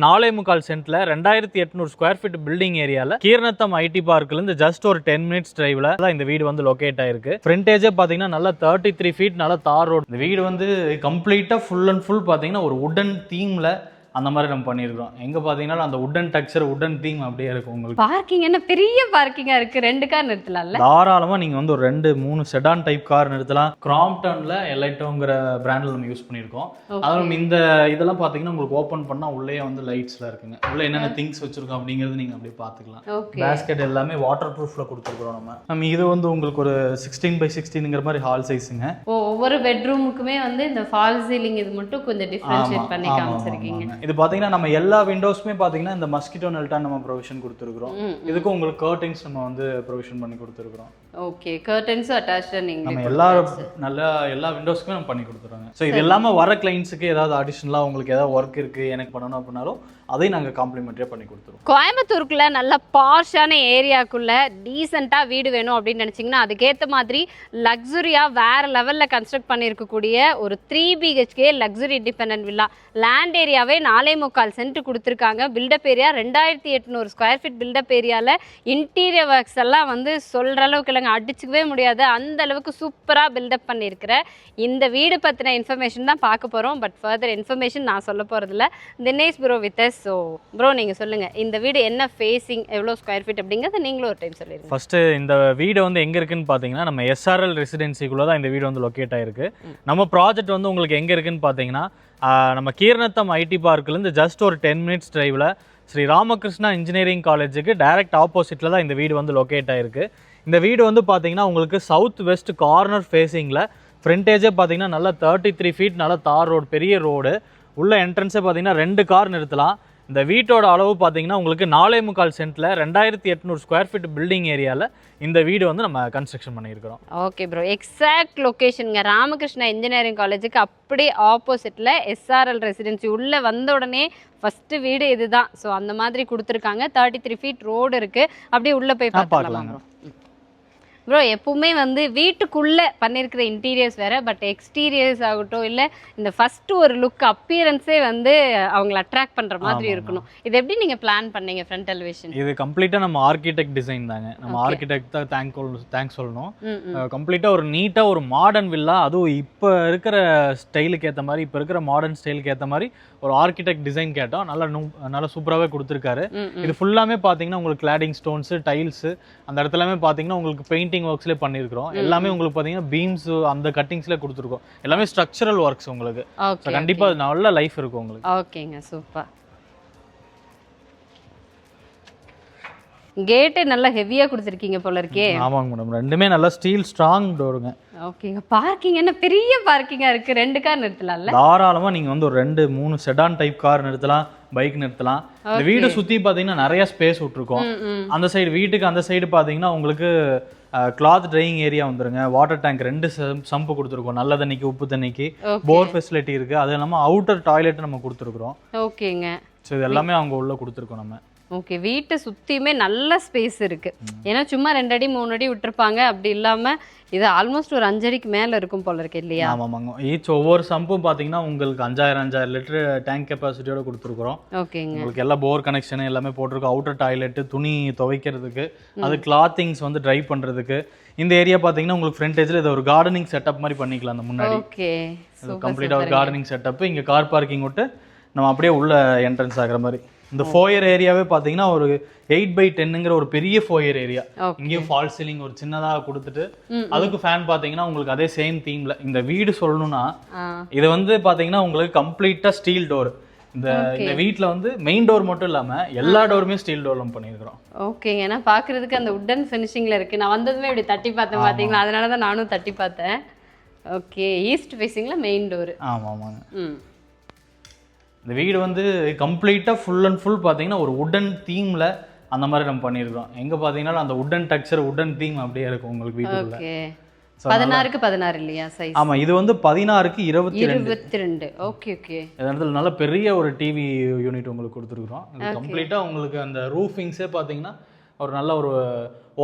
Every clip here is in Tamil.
4.25 சென்ட்ல 2800 ஸ்கொயர் ஃபீட் பில்டிங் ஏரியால கீரனத்தம் ஐடி பார்க்ல இருந்து ஜஸ்ட் ஒரு 10 மினிட்ஸ் டிரைவ்ல தான் இந்த வீடு வந்து லொகேட் ஆயிருக்கு. ஃப்ரண்டேஜே பாத்தீங்கன்னா நல்லா 33 ஃபீட் நல்ல தார் ரோட். இந்த வீடு வந்து கம்ப்ளீட்டா ஃபுல் அண்ட் ஃபுல் பாத்தீங்கன்னா ஒரு வுடன் தீம்ல அந்த மாதிரி நம்ம பண்ணியிருக்கோம். எங்க பாத்தீங்கன்னா அந்த வுடன் டெக்ஸ்சர் வுடன் தீம் அப்படியே இருக்கும். உங்களுக்கு பார்க்கிங் என்ன பெரிய பார்க்கிங்கா இருக்கு, 2 கார் நிறுத்தலாம்ல. தாராளமா நீங்க வந்து ஒரு 2-3 செடான் டைப் கார் நிறுத்தலாம். கிராம்ப்டன்ல எலைட்டோங்கிற பிராண்ட்ல நம்ம யூஸ் பண்ணியிருக்கோம். அதுவும் இந்த இதெல்லாம் பாத்தீங்கன்னா உங்களுக்கு ஓபன் பண்ணா உள்ளே வந்து லைட்ஸ்ல இருக்குங்க. உள்ள என்னென்ன திங்ஸ் வச்சிருக்கோம் அப்படிங்கிறது நீங்க அப்படியே பாத்துக்கலாம். பேஸ்கெட் எல்லாமே வாட்டர் ப்ரூஃப்ல கொடுத்துருக்கோம். நம்ம இது வந்து உங்களுக்கு ஒரு 16x16ங்கிற மாதிரி ஹால் சைஸுங்க. ஒவ்வொரு பெட்ரூமுக்குமே வந்து இந்த ஃபால் சீலிங் இது மட்டும் கொஞ்சம் டிஃபரன்ஷியேட் பண்ணி காமிச்சிருக்கீங்க. இது பாத்தீங்கன்னா நம்ம எல்லா விண்டோஸ்மே பாத்தீங்கன்னா இந்த மஸ்கிட்டோ நெல்டா நம்ம ப்ரொவிஷன் கொடுத்துருக்கோம். இதுக்கு உங்களுக்கு கர்டன்ஸ் நம்ம வந்து ப்ரொவிஷன் பண்ணி கொடுத்துருக்கோம். ஓகே, கர்டன்ஸ் அட்டாச்ட் நீங்க நம்ம எல்லா விண்டோஸ்க்குமே நம்ம பண்ணி கொடுத்துறோம். ஸோ இது எல்லாமே வர கிளைண்ட்ஸுக்கு ஏதாவது அடிஷனலாக உங்களுக்கு ஏதாவது ஒர்க் இருக்கு எனக்கு பண்ணணும் அப்படின்னாலும் அதையும் நாங்கள் காம்ப்ளிமெண்ட்ரியா பண்ணி கொடுத்துருவோம். கோயம்புத்தூருக்குள்ள நல்ல பாஷான ஏரியாக்குள்ள டீசெண்டாக வீடு வேணும் அப்படின்னு நினச்சிங்கன்னா அதுக்கேற்ற மாதிரி லக்ஸுரியாக வேற லெவலில் கன்ஸ்ட்ரக்ட் பண்ணியிருக்கக்கூடிய ஒரு 3 BHK luxury independent villa. Land ஏரியாவே 4.25 சென்ட் கொடுத்துருக்காங்க. Built-up area 2800 square feet built-up ஏரியாவில் இன்டீரியர் ஒர்க்ஸ் எல்லாம் வந்து சொல்கிற அளவுக்கு இல்லைங்க, அடிச்சுக்கவே முடியாது, அந்த அளவுக்கு சூப்பராக பில்டப் பண்ணியிருக்கிற இந்த வீடு பற்றின இன்ஃபர்மேஷன் தான் பார்க்க போகிறோம். பட் ஃபர்தர் இன்ஃபர்மேஷன் நான் சொல்ல போகிறதில்ல. Dinesh bro with us. So bro நீங்கள் சொல்லுங்கள், இந்த வீடு என்ன ஃபேஸிங், எவ்வளோ ஸ்கொயர் ஃபீட் அப்படிங்கிறத நீங்களும் ஒரு டைம் சொல்லிடுங்க. ஃபஸ்ட்டு இந்த வீடு வந்து எங்கே இருக்குன்னு பார்த்தீங்கன்னா நம்ம SRL ரெசிடென்சிக்குள்ளே தான் இந்த வீடு வந்து லொக்கேட் ஆயிருக்கு. நம்ம ப்ராஜெக்ட் வந்து உங்களுக்கு எங்கே இருக்குன்னு பார்த்தீங்கன்னா நம்ம கீரனத்தம் ஐடி பார்க்லேருந்து ஜஸ்ட் ஒரு 10 மினிட்ஸ் டிரைவில் ஸ்ரீ ராமகிருஷ்ணா இன்ஜினியரிங் காலேஜுக்கு டைரக்ட் ஆப்போசிட்டில் தான் இந்த வீடு வந்து லொக்கேட் ஆயிருக்கு. இந்த வீடு வந்து பார்த்தீங்கன்னா உங்களுக்கு சவுத் வெஸ்ட் கார்னர் ஃபேஸிங்கில் ஃப்ரண்டேஜே பார்த்தீங்கன்னா நல்லா 33 ஃபீட் நல்ல தார் ரோடு, பெரிய ரோடு. உள்ள என்ட்ரன்ஸே பார்த்தீங்கன்னா 2 கார் நிறுத்தலாம். இந்த வீட்டோட அளவு பார்த்தீங்கன்னா உங்களுக்கு 4.25 சென்ட்ல 2800 ஸ்கொயர் ஃபீட் பில்டிங் ஏரியாவில் இந்த வீடு வந்து நம்ம கன்ஸ்ட்ரக்ஷன் பண்ணியிருக்கிறோம். ஓகே ப்ரோ, எக்ஸாக்ட் லொக்கேஷனுங்க ராமகிருஷ்ணா இன்ஜினியரிங் காலேஜுக்கு அப்படியே ஆப்போசிட்டில் SRL ரெசிடென்சி. உள்ளே வந்த உடனே ஃபஸ்ட்டு வீடு இதுதான். ஸோ அந்த மாதிரி கொடுத்துருக்காங்க. 33 ஃபீட் ரோடு இருக்குது. அப்படியே உள்ளே போய் பார்க்கலாம் ப்ரோ. ப்ரோ எப்பவுமே வந்து வீட்டுக்குள்ளே பண்ணியிருக்கிற இன்டீரியர்ஸ் வேறு, பட் எக்ஸ்டீரியர்ஸ் ஆகட்டும் இல்லை இந்த ஃபஸ்ட்டு ஒரு லுக் அப்பியரன்ஸே வந்து அவங்கள அட்ராக்ட் பண்ணுற மாதிரி இருக்கணும். இது எப்படி நீங்கள் பிளான் பண்ணீங்க ஃப்ரண்ட் எலிவேஷன்? இது கம்ப்ளீட்டாக நம்ம ஆர்கிடெக்ட் டிசைன் தாங்க. நம்ம ஆர்கிடெக்ட் தான் தேங்க்ஸ் சொல்லணும். கம்ப்ளீட்டாக ஒரு நீட்டாக ஒரு மாடர்ன் வில்லா, அதுவும் இப்போ இருக்கிற ஸ்டைலுக்கு ஏற்ற மாதிரி, இப்போ இருக்கிற மாடர்ன் ஸ்டைலுக்கு ஏற்ற மாதிரி ஒரு ஆர்கிடெக்ட் டிசைன் கேட்டோம். நல்லா சூப்பராகவே கொடுத்துருக்காரு. இது ஃபுல்லாமே பார்த்தீங்கன்னா உங்களுக்கு கிளாடிங் ஸ்டோன்ஸு, டைல்ஸு, அந்த இடத்துலாமே பார்த்தீங்கன்னா உங்களுக்கு பெயிண்டிங் ஒர்க்ஸ்ல பண்ணிருக்கோம். எல்லாமே உங்களுக்கு பாத்தீங்கன்னா பீம்ஸ் அந்த கட்டிங்ஸ்ல கொடுத்துருக்கோம். எல்லாமே ஸ்ட்ரக்சரல் ஒர்க்ஸ் உங்களுக்கு. கண்டிப்பா நல்ல லைஃப் இருக்கும் உங்களுக்கு. ஓகேங்க, சூப்பர். கேட் நல்லா ஹெவியா கொடுத்திருக்கீங்க போல இருக்கே. ஆமாங்க மேடம், ரெண்டுமே நல்ல ஸ்டீல் ஸ்ட்ராங் டோருங்க. ஓகேங்க. பார்க்கிங் என்ன பெரிய பார்க்கிங்கா இருக்கு, 2 கார் நிறுத்தலாம்ல. தாராளமா நீங்க வந்து ஒரு 2-3 செடான் டைப் கார் நிறுத்தலாம், பைக் நிறுத்தலாம். இந்த வீடு சுத்தி பாத்தீங்கன்னா நிறைய ஸ்பேஸ் விட்டுருக்கோம். அந்த சைடு வீட்டுக்கு அந்த சைடு பாத்தீங்கன்னா உங்களுக்கு கிளாத் ட்ரையிங் ஏரியா வந்துருங்க. வாட்டர் டேங்க் 2 சம்பு கொடுத்துருக்கோம். நல்ல தண்ணிக்கு, உப்பு தண்ணிக்கு போர் ஃபெசிலிட்டி இருக்கு. அது இல்லாமல் அவுட்டர் டாய்லெட் நம்ம கொடுத்துருக்குறோம். ஓகேங்க. ஸோ இது எல்லாமே அவங்க உள்ள கொடுத்துருக்கோம் நம்ம. ஓகே, வீட்டை சுற்றியுமே நல்ல ஸ்பேஸ் இருக்குது. ஏன்னா சும்மா 2 அடி 3 அடி விட்டுருப்பாங்க, அப்படி இல்லாமல் இது ஆல்மோஸ்ட் ஒரு 5 அடிக்கு மேலே இருக்கும் போல இருக்கு இல்லையா? ஆமாங்க. ஒவ்வொரு சம்பும் பார்த்தீங்கன்னா உங்களுக்கு 5000 லிட்டர் டேங்க் கெப்பாசிட்டியோட கொடுத்துருக்குறோம். ஓகேங்க. உங்களுக்கு எல்லா போர் கனெக்ஷன் எல்லாமே போட்டிருக்கோம். அவுட்டர் டாய்லெட்டு, துணி துவைக்கிறதுக்கு, அது கிளாத்திங்ஸ் வந்து ட்ரை பண்ணுறதுக்கு. இந்த ஏரியா பார்த்தீங்கன்னா உங்களுக்கு ஃப்ரண்டேஜில் இது ஒரு கார்டனிங் செட்டப் மாதிரி பண்ணிக்கலாம். அந்த முன்னாடி ஓகே கம்ப்ளீட்டாக ஒரு கார்டனிங் செட்டப். இங்கே கார் பார்க்கிங் விட்டு நம்ம அப்படியே உள்ள என்ட்ரன்ஸ் ஆகிற மாதிரி. இந்த ஃபோயர் ஏரியாவே பார்த்தீங்கன்னா ஒரு 8x10ங்கிற ஒரு பெரிய ஃபோயர் ஏரியா. இங்கேயும் ஃபால் சீலிங் ஒரு சின்னதாக கொடுத்துட்டு அதுக்கு ஃபேன் பார்த்தீங்கன்னா உங்களுக்கு அதே சேம் தீம்ல. இந்த வீடு சொல்லணும்னா இது வந்து பார்த்தீங்கன்னா உங்களுக்கு கம்ப்ளீட்டாக ஸ்டீல் டோர். இந்த வீட்டில் வந்து மெயின் டோர் மட்டும் இல்லாமல் எல்லா டோருமே ஸ்டீல் டோர் பண்ணியிருக்கிறோம். ஓகே, ஏன்னா பார்க்குறதுக்கு அந்த உட்டன் ஃபினிஷிங்கில் இருக்குது. நான் வந்ததுமே இப்படி தட்டி பார்த்தேன் பார்த்தீங்களா, அதனால தான் நானும் தட்டி பார்த்தேன். ஓகே, ஈஸ்ட் ஃபேஸிங்கில் மெயின் டோரு. ஆமாங்க. இந்த வீடு வந்து கம்ப்ளீட்டாக ஃபுல் அண்ட் ஃபுல் பார்த்தீங்கன்னா ஒரு வுடன் தீமில் அந்த மாதிரி நம்ம பண்ணியிருக்கிறோம். எங்கே பார்த்தீங்கன்னா அந்த வுடன் டெக்ஸ்சர், வுடன் தீம் அப்படியே இருக்கும் உங்களுக்கு வீட்டுக்குள்ள. 16க்கு 16 இல்லையா சைஸ்? ஆமா, இது வந்து 16க்கு 22. Okay okay. இதனால நல்ல பெரிய ஒரு டிவி யூனிட் உங்களுக்கு கொடுத்துருக்குறோம். இது கம்ப்ளீட்டாக உங்களுக்கு அந்த ரூஃபிங்ஸே பார்த்தீங்கன்னா ஒரு நல்ல ஒரு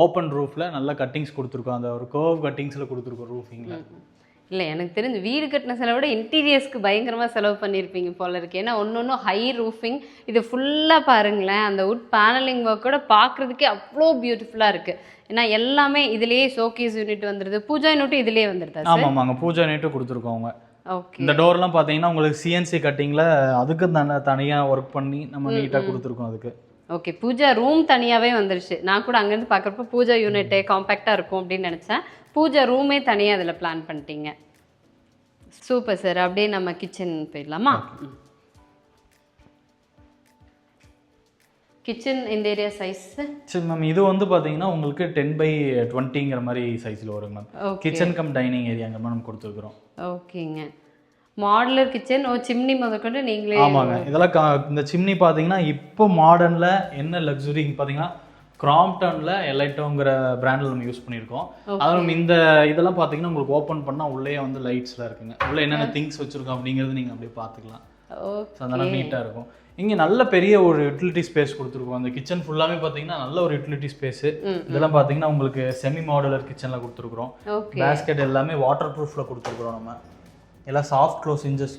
ஓப்பன் ரூஃபில் நல்ல கட்டிங்ஸ் கொடுத்துருக்கோம். அந்த ஒரு கர்வ் கட்டிங்ஸில் கொடுத்துருக்கோம் ரூஃபிங்கில். இல்லை எனக்கு தெரிஞ்சு வீடு கட்டின செலவை விட இன்டீரியர்ஸ்க்கு பயங்கரமாக செலவு பண்ணியிருப்பீங்க போல இருக்கு. ஏன்னா ஒன்று ஹை ரூஃபிங், இது ஃபுல்லாக பாருங்களேன், அந்த வுட் பேனலிங் ஒர்க்கோட பார்க்குறதுக்கே அவ்வளோ பியூட்டிஃபுல்லாக இருக்குது. ஏன்னா எல்லாமே இதுலேயே ஷோகேஸ் யூனிட் வந்துடுது, பூஜா யூனிட்டும் இதுலேயே வந்துடுது. ஆமாம், பூஜா யூனிட்டும் கொடுத்துருக்கோம் அவங்க. ஓகே, இந்த டோர்லாம் பார்த்தீங்கன்னா உங்களுக்கு சிஎன்சி கட்டிங்கில் அதுக்கு தனியாக ஒர்க் பண்ணி நம்ம நீட்டாக கொடுத்துருக்கோம் அதுக்கு. ஓகே, பூஜா ரூம் தனியாகவே வந்துருச்சு. நான் கூட அங்கேருந்து பார்க்குறப்ப பூஜா யூனிட்டே காம்பேக்டாக இருக்கும் அப்படின்னு நினச்சேன். பூஜா ரூமே தனியாக அதில் பிளான் பண்ணிட்டீங்க. Super sir. அப்படியே நம்ம கிச்சன் போயிடலாமா? கிச்சன் இந்த ஏரியா சைஸ் சரி மேம், இது வந்து பார்த்தீங்கன்னா உங்களுக்கு 10x20ங்கிற மாதிரி சைஸில் வரும் மேம். கிச்சன் கம் டைனிங் ஏரியாங்கிற மாதிரி நம்ம கொடுத்துருக்குறோம். ஓகேங்க, மாடுலர் கிச்சன். சிம்னி முதற்கொண்டு நீங்களே. ஆமாங்க, இதெல்லாம் இந்த சிம்னி பார்த்தீங்கன்னா இப்போ மாடர்னில் என்ன லக்ஸுரி பார்த்தீங்கன்னா கிராம்ப்டனில் எலைட்டோங்கிற பிராண்டில் நம்ம யூஸ் பண்ணியிருக்கோம். அதுவும் இந்த இதெல்லாம் பார்த்தீங்கன்னா உங்களுக்கு ஓப்பன் பண்ணால் உள்ளே வந்து லைட்ஸ்லாம் இருக்குங்க. உள்ளே என்னென்ன திங்ஸ் வச்சுருக்கோம் அப்படிங்கிறது நீங்கள் அப்படியே பார்த்துக்கலாம். அதெல்லாம் நீட்டாக இருக்கும். இங்கே நல்ல பெரிய ஒரு யூட்டிலிட்டி ஸ்பேஸ் கொடுத்துருக்கோம். அந்த கிச்சன் ஃபுல்லாமே பார்த்தீங்கன்னா நல்ல ஒரு யூட்டிலிட்டி ஸ்பேஸு. இதெல்லாம் பார்த்தீங்கன்னா உங்களுக்கு செமி மாடுலர் கிச்சனில் கொடுத்துருக்குறோம். பேஸ்கெட் எல்லாமே வாட்டர் ப்ரூஃபில் கொடுத்துருக்குறோம். நம்ம எல்லாம் சாஃப்ட் க்ளோஸ் இன்ஜஸ்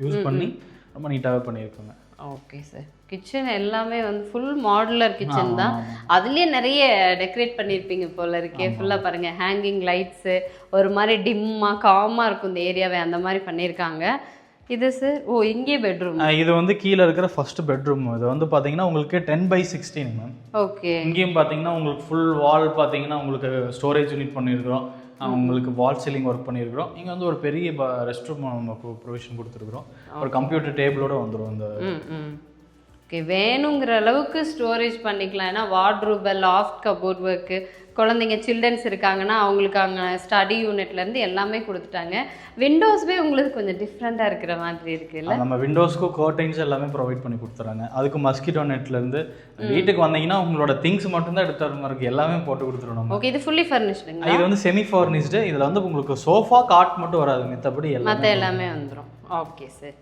யூஸ் பண்ணி ரொம்ப நீட்டாகவே பண்ணியிருக்கோங்க. Okay sir. கிச்சன் எல்லாமே வந்து ஃபுல் மாடுலர் கிச்சன் தான். அதுலேயே நிறைய டெக்கரேட் பண்ணியிருப்பீங்க போல இருக்கே. ஃபுல்லாக பாருங்கள், ஹேங்கிங் லைட்ஸு, ஒரு மாதிரி டிம்மாக காமாக இருக்கும் இந்த ஏரியாவே, அந்த மாதிரி பண்ணியிருக்காங்க. இது சார் இங்கே பெட்ரூம். இது வந்து கீழே இருக்கிற ஃபர்ஸ்ட் பெட்ரூம். இது வந்து பார்த்தீங்கன்னா உங்களுக்கு 10x16 மேம். ஓகே, இங்கேயும் பார்த்தீங்கன்னா உங்களுக்கு ஃபுல் வால் பார்த்தீங்கன்னா உங்களுக்கு ஸ்டோரேஜ் யூனிட் பண்ணியிருக்கிறோம். உங்களுக்கு வால் சீலிங் ஒர்க் பண்ணியிருக்கிறோம். இங்கே வந்து ஒரு பெரிய ரெஸ்ட் ரூம் நமக்கு ப்ரொவிஷன் கொடுத்துருக்குறோம். ஒரு கம்ப்யூட்டர் டேபிளோட வந்துடும் அந்த. ஓகே, வேணுங்கிற அளவுக்கு ஸ்டோரேஜ் பண்ணிக்கலாம். ஏன்னா வார்ட்ரூப், லாஃப்ட், கபோர்ட் ஒர்க்கு, குழந்தைங்க சில்ட்ரன்ஸ் இருக்காங்கன்னா அவங்களுக்கு அங்கே ஸ்டடி யூனிட்லேருந்து எல்லாமே கொடுத்துட்டாங்க. விண்டோஸ்வே உங்களுக்கு கொஞ்சம் டிஃப்ரெண்ட்டாக இருக்கிற மாதிரி இருக்குல்ல? நம்ம விண்டோஸ்க்கு கர்டைன்ஸ் எல்லாமே ப்ரொவைட் பண்ணி கொடுத்துறாங்க. அதுக்கு மஸ்கிட்டோ நெட்லேருந்து வீட்டுக்கு வந்தீங்கன்னா உங்களோட திங்ஸ் மட்டும்தான் எடுத்து வர மாதிரி இருக்குது. எல்லாமே போட்டு கொடுத்துருவோம். ஓகே, இது ஃபுல்லி ஃபர்னிஷ்டுங்க. இது வந்து செமி ஃபர்னிஷ்டு. இதில் வந்து உங்களுக்கு சோஃபா காட் மட்டும் வராது, மற்றபடி மற்ற எல்லாமே வந்துடும். Okay sir.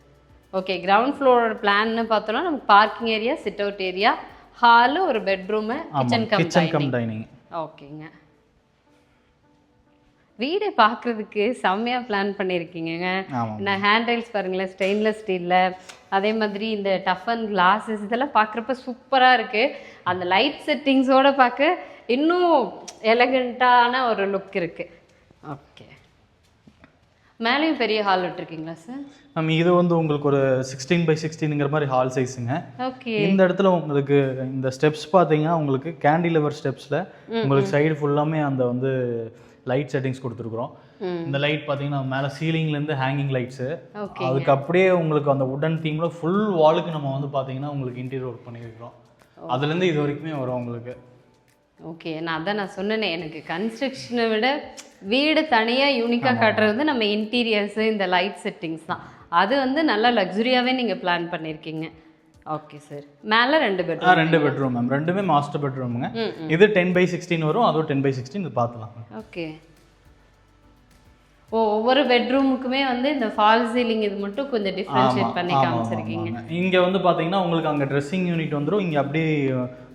ஓகே, கிரவுண்ட் ஃப்ளோரோட பிளான்னு பார்த்தோம்னா நமக்கு parking area, sit out area, hall, ஒரு பெட்ரூமு, கிச்சன் கம் டைனிங். ஓகேங்க, வீடை பார்க்குறதுக்கு செம்மையாக பிளான் பண்ணியிருக்கீங்க. நான் ஹேண்ட் ரைல்ஸ் பாருங்களேன், ஸ்டெயின்லெஸ் ஸ்டீலில், அதே மாதிரி இந்த டஃபன் கிளாஸஸ் இதெல்லாம் பார்க்குறப்ப சூப்பராக இருக்குது. அந்த லைட் செட்டிங்ஸோடு பார்க்க இன்னும் எலகண்ட்டான ஒரு லுக் இருக்குது. ஓகே, மேலேயும் பெரிய ஹால் விட்டுருக்கீங்களா சார்? மேம், இது வந்து உங்களுக்கு ஒரு 16x16ங்கிற மாதிரி ஹால் சைஸுங்க. ஓகே, இந்த இடத்துல உங்களுக்கு இந்த ஸ்டெப்ஸ் பார்த்தீங்கன்னா உங்களுக்கு கேண்டிலிவர் ஸ்டெப்ஸில் உங்களுக்கு சைடு ஃபுல்லாமே அந்த வந்து லைட் செட்டிங்ஸ் கொடுத்துருக்குறோம். இந்த லைட் பார்த்தீங்கன்னா மேலே சீலிங்லேருந்து ஹேங்கிங் லைட்ஸு, அதுக்கு அப்படியே உங்களுக்கு அந்த உடன் தீமில் ஃபுல் வாலுக்கு நம்ம வந்து பார்த்தீங்கன்னா உங்களுக்கு இன்டீரியர் ஒர்க் பண்ணியிருக்கிறோம். அதுலேருந்து இது வரைக்குமே வரும் உங்களுக்கு. ஓகே, நான் சொன்னேனே, எனக்கு கன்ஸ்ட்ரக்ஷனை விட வீடு தனியாக யூனிக்காக காட்டுறது நம்ம இன்டீரியர்ஸு, இந்த லைட் செட்டிங்ஸ் தான். அது வந்து நல்லா லக்ஸுரியாகவே நீங்கள் பிளான் பண்ணியிருக்கீங்க. Okay sir. மேலே 2 பெட்ரூம். 2 பெட்ரூம் மேம், ரெண்டுமே மாஸ்டர் பெட்ரூமுங்க. இது 10x16 வரும், அதுவும் 10x16. இது பார்த்துலாம். ஓகே, ஒவ்வொரு பெட்ரூமுக்குமே வந்து இந்த ஃபால் சீலிங் இது மட்டும் கொஞ்சம் டிஃபரன்ஷியேட் பண்ணி காமிச்சிருக்கீங்க. இங்கே வந்து பார்த்தீங்கன்னா உங்களுக்கு அங்கே ட்ரெஸ்ஸிங் யூனிட் வந்துடும். இங்கே அப்படியே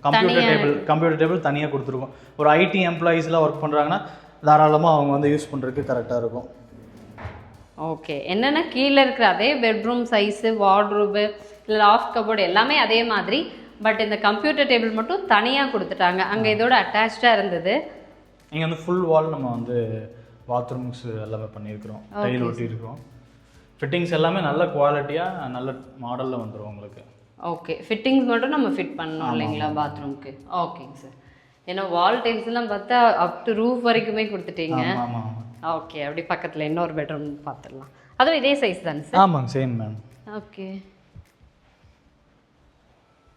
கம்ப்யூட்டர் டேபிள் தனியாக கொடுத்துருக்கோம். ஒரு ஐடி எம்ப்ளாயீஸ்லாம் ஒர்க் பண்ணுறாங்கன்னா தாராளமாக அவங்க வந்து யூஸ் பண்ணுறதுக்கு கரெக்டாக இருக்கும். ஓகே, என்னென்னா கீழே இருக்கிற அதே பெட்ரூம் சைஸு, வார்ட்ரூபு, இல்லை லாஃப்ட் கபோர்டு எல்லாமே அதே மாதிரி, பட் இந்த கம்ப்யூட்டர் டேபிள் மட்டும் தனியாக கொடுத்துட்டாங்க. அங்கே இதோட அட்டாச்சாக இருந்தது. இங்கே வந்து ஃபுல் வால் நம்ம வந்து பாத்ரூம்ஸ் எல்லாமே பண்ணியிருக்கிறோம், டைல் ஒட்டி இருக்கிறோம். ஃபிட்டிங்ஸ் எல்லாமே நல்ல குவாலிட்டியாக நல்ல மாடலில் வந்துடும் உங்களுக்கு. ஓகே, ஃபிட்டிங்ஸ் மட்டும் நம்ம ஃபிட் பண்ணணும் இல்லைங்களா பாத்ரூம்க்கு? ஓகேங்க சார். ஏன்னா வால் டைல்ஸ்லாம் பார்த்தா அப் டு ரூஃப் வரைக்குமே கொடுத்துட்டீங்க. ஓகே, அப்படி பக்கத்தில் இன்னொரு பெட்ரூம் பார்த்துடலாம். அதுவும் இதே சைஸ் தானே சார்? ஆமாங்க, சேம் மேம். ஓகே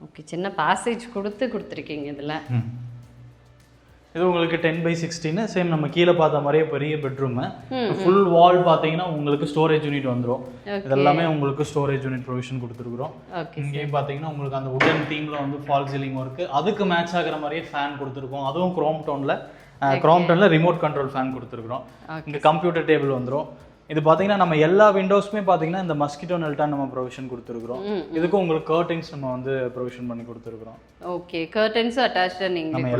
ஓகே, சின்ன பேசேஜ் கொடுத்துருக்கீங்க இதில். இது உங்களுக்கு 10x16 சேம் நம்ம கீழே பார்த்த மாதிரியே பெரிய பெட்ரூமு. ஃபுல் வால் பார்த்தீங்கன்னா உங்களுக்கு ஸ்டோரேஜ் யூனிட் வந்துடும். இதெல்லாமே உங்களுக்கு ஸ்டோரேஜ் யூனிட் ப்ரொவிஷன் கொடுத்துருக்குறோம். இங்கேயும் பார்த்தீங்கன்னா உங்களுக்கு அந்த உடன் தீமில் வந்து ஃபால் சீலிங் ஒர்க்கு, அதுக்கு மேட்ச் ஆகிற மாதிரியே ஃபேன் கொடுத்துருக்கோம். அதுவும் க்ரோம்டோனில் ரிமோட் கண்ட்ரோல் ஃபேன் கொடுத்துருக்குறோம். இங்கே கம்ப்யூட்டர் டேபிள் வந்துடும். இது பார்த்தீங்கன்னா நம்ம எல்லா விண்டோஸுமே பார்த்தீங்கன்னா இந்த மஸ்கிட்டோ நெல்டான் நம்ம ப்ரொவிஷன் கொடுத்துருக்குறோம். இதுக்கும் உங்களுக்கு கர்டைன்ஸ் நம்ம வந்து ப்ரொவிஷன் பண்ணி கொடுத்துருக்குறோம். ஓகே, கர்டைன்ஸும் அட்டாச்சாக நீங்கள் நம்ம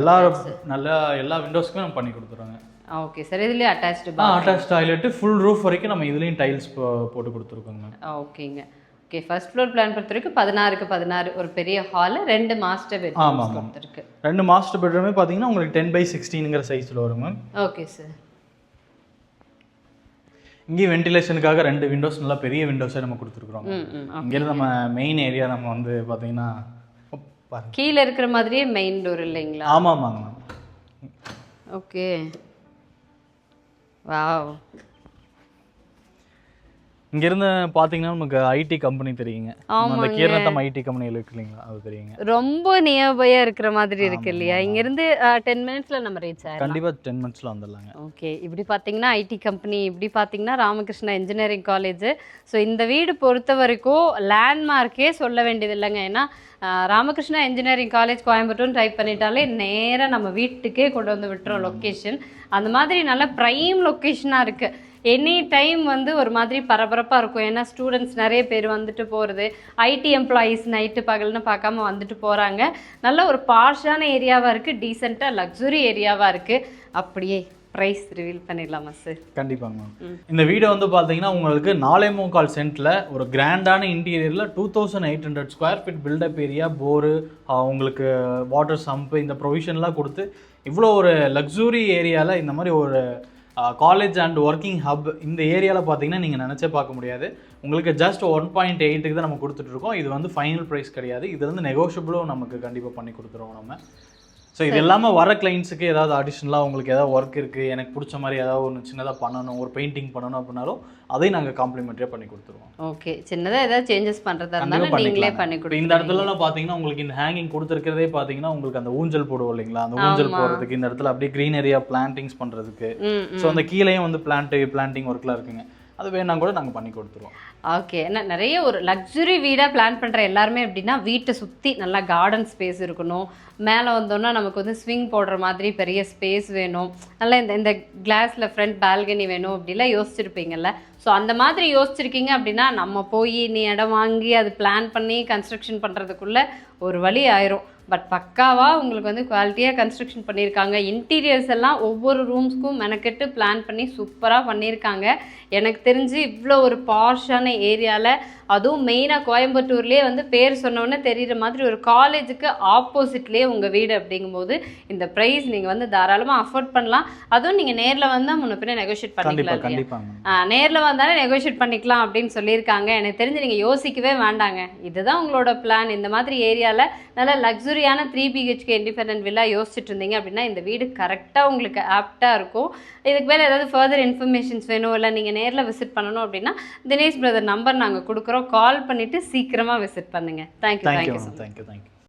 எல்லா விண்டோஸ்க்குமே நம்ம பண்ணி கொடுத்துருவோங்க. ஓகே சார், இதுலேயே attached attach toilet, full roof வரைக்கும் நம்ம இதுலேயும் டைல்ஸ் போட்டு கொடுத்துருக்கோங்க. ஓகேங்க. ஓகே, ஃபர்ஸ்ட் ஃப்ளோர் பிளான் பொறுத்த வரைக்கும் 16க்கு 16 ஒரு பெரிய ஹால், 2 மாஸ்டர் பெட்ரூம்ஸ் கொடுத்துருக்கு. 2 மாஸ்டர் பெட்ரூமே பார்த்தீங்கன்னா உங்களுக்கு 10/16ங்கிற சைஸில் வரும் மேம். Okay sir. இங்கேயும் வென்டிலேஷனுக்காக 2 விண்டோஸ், நல்லா பெரிய விண்டோஸே நம்ம கொடுத்துருக்குறோம். இங்கேருந்து நம்ம மெயின் ஏரியா நம்ம வந்து பார்த்தீங்கன்னா கீழே இருக்கிற மாதிரியே மெயின் டோர் இல்லைங்களா? ஆமாம் மேம். Okay, wow. இங்கேருந்து பார்த்தீங்கன்னா நமக்கு ஐடி கம்பெனி தெரியுங்க, அந்த கீரநத்தம் ஐடி கம்பெனி இருக்கு இல்லைங்களா, அது தெரியுங்க. ரொம்ப நியர்பையாக இருக்கிற மாதிரி இருக்கு இல்லையா? இங்கேருந்து 10 மினிட்ஸில் நம்ம ரீச் ஆகிடும். கண்டிப்பாக 10 மினிட்ஸில் வந்துடலாங்க. ஓகே, இப்படி பார்த்தீங்கன்னா ஐடி கம்பெனி, இப்படி பார்த்தீங்கன்னா ராமகிருஷ்ணா இன்ஜினியரிங் காலேஜ். ஸோ இந்த வீடு பொறுத்த வரைக்கும் லேண்ட்மார்க்கே சொல்ல வேண்டியது இல்லைங்க. ஏன்னா ராமகிருஷ்ணா இன்ஜினியரிங் காலேஜ் கோயம்புத்தூர்னு டைப் பண்ணிட்டாலே நேராக நம்ம வீட்டுக்கே கொண்டு வந்து விட்டுறோம் லொக்கேஷன். அந்த மாதிரி நல்ல ப்ரைம் லொக்கேஷனாக இருக்குது. எனி டைம் வந்து ஒரு மாதிரி பரபரப்பாக இருக்கும். ஏன்னா ஸ்டூடெண்ட்ஸ் நிறைய பேர் வந்துட்டு போகிறது, ஐடி எம்ப்ளாயீஸ் நைட்டு பகல்னு பார்க்காம வந்துட்டு போகிறாங்க. நல்ல ஒரு பாஷான ஏரியாவாக இருக்குது, டீசெண்டாக லக்ஸுரி ஏரியாவாக இருக்குது. அப்படியே ப்ரைஸ் ரிவீல் பண்ணிடலாமா சார்? கண்டிப்பாங்க மேம். இந்த வீடு வந்து பார்த்தீங்கன்னா உங்களுக்கு 4.25 சென்ட்டில் ஒரு கிராண்டான இன்டீரியரில் 2800 square feet built up area, bore, உங்களுக்கு வாட்டர் சம்ப்பு, இந்த ப்ரொவிஷன்லாம் கொடுத்து இவ்வளோ ஒரு லக்ஸுரி ஏரியாவில் இந்த மாதிரி ஒரு காலேஜ் அண்ட் ஒர்க்கிங் ஹப் இந்த ஏரியாவில் பார்த்தீங்கன்னா நீங்கள் நினச்சே பார்க்க முடியாது. உங்களுக்கு ஜஸ்ட் 1.8க்கு தான் நம்ம கொடுத்துட்ருக்கோம். இது வந்து ஃபைனல் ப்ரைஸ் கிடையாது, இது வந்து நெகோஷியபிளும் நமக்கு கண்டிப்பாக பண்ணி கொடுத்துருவோம் நம்ம. ஸோ இது இல்லாமல் வர கிளைண்ட்ஸுக்கு ஏதாவது அடிஷ்னலாக உங்களுக்கு ஏதாவது ஒர்க் இருக்குது, எனக்கு பிடிச்ச மாதிரி ஏதாவது ஒன்று சின்னதாக பண்ணணும், ஒரு பெயிண்டிங் பண்ணணும் அப்படின்னாலும் அதையும் நாங்கள் காம்ப்ளிமெண்ட்ரியாக பண்ணி கொடுத்துருவோம். ஓகே, சின்னதாக ஏதாவது சேஞ்சஸ் பண்ணுறதா இருந்தாலும் நீங்களே பண்ணி கொடுத்துருவோம். இந்த இடத்துலலாம் பார்த்தீங்கன்னா உங்களுக்கு இந்த ஹேங்கிங் கொடுத்துருக்கிறதே பார்த்தீங்கன்னா உங்களுக்கு அந்த ஊஞ்சல் போடுவோம் இல்லைங்களா, அந்த ஊஞ்சல் போடுறதுக்கு இந்த இடத்துல அப்படியே க்ரீனரியாக பிளான்டிங்ஸ் பண்ணுறதுக்கு. ஸோ அந்த கீழேயும் வந்து பிளான்டிங் ஒர்க்லாம் இருக்குங்க, அது வேணா கூட நாங்கள் பண்ணி கொடுத்துருவோம். ஓகே, ஏன்னா நிறைய ஒரு லக்ஸுரி வீடாக பிளான் பண்ணுற எல்லாருமே எப்படின்னா வீட்டை சுற்றி நல்லா கார்டன் ஸ்பேஸ் இருக்கணும், மேலே வந்தோன்னா நமக்கு வந்து ஸ்விங் போடுற மாதிரி பெரிய ஸ்பேஸ் வேணும், நல்லா இந்த கிளாஸில் ஃப்ரண்ட் பால்கனி வேணும் அப்படிலாம் யோசிச்சிருப்பீங்கல்ல. ஸோ அந்த மாதிரி யோசிச்சிருக்கீங்க அப்படின்னா நம்ம போய் நீ இடம் வாங்கி அது பிளான் பண்ணி கன்ஸ்ட்ரக்ஷன் பண்ணுறதுக்குள்ளே ஒரு வழி ஆயிரும். பட் பக்காவாக உங்களுக்கு வந்து குவாலிட்டியாக கன்ஸ்ட்ரக்ஷன் பண்ணியிருக்காங்க. இன்டீரியர்ஸ் எல்லாம் ஒவ்வொரு ரூம்ஸ்க்கும் மெனக்கெட்டு பிளான் பண்ணி சூப்பராக பண்ணியிருக்காங்க. எனக்கு தெரிஞ்சு இவ்வளோ ஒரு பாஷான ஏரியாவில், அதுவும் மெயினாக கோயம்புத்தூர்லேயே வந்து பேர் சொன்னோன்னே தெரிகிற மாதிரி ஒரு காலேஜுக்கு ஆப்போசிட்லேயே உங்கள் வீடு அப்படிங்கும்போது இந்த ப்ரைஸ் நீங்கள் வந்து தாராளமாக அஃபோர்ட் பண்ணலாம். அதுவும் நீங்கள் நேரில் வந்தால் முன்ன பின்ன நெகோஷியேட் பண்ணிக்கலாம் இல்லையா? நேரில் வந்தாலே நெகோஷியேட் பண்ணிக்கலாம் அப்படின்னு சொல்லியிருக்காங்க. எனக்கு தெரிஞ்சு நீங்கள் யோசிக்கவே வேண்டாங்க, இதுதான் உங்களோட பிளான். இந்த மாதிரி ஏரியாவில் நல்ல லக்ஸுரியான 3 BHK இண்டிபெண்டன்ட் வில்லா யோசிச்சுட்டு இருந்தீங்க அப்படின்னா இந்த வீடு கரெக்டாக உங்களுக்கு ஆப்டாக இருக்கும். இதுக்கு மேலே ஏதாவது ஃபர்தர் இன்ஃபர்மேஷன்ஸ் வேணும், இல்லை நீங்கள் நேரில் விசிட் பண்ணணும் அப்படின்னா தினேஷ் பிரதர் நம்பர் நாங்கள் கொடுக்குறோம், கால் பண்ணிவிட்டு சீக்கிரமாக விசிட் பண்ணுங்கள். தேங்க்யூ.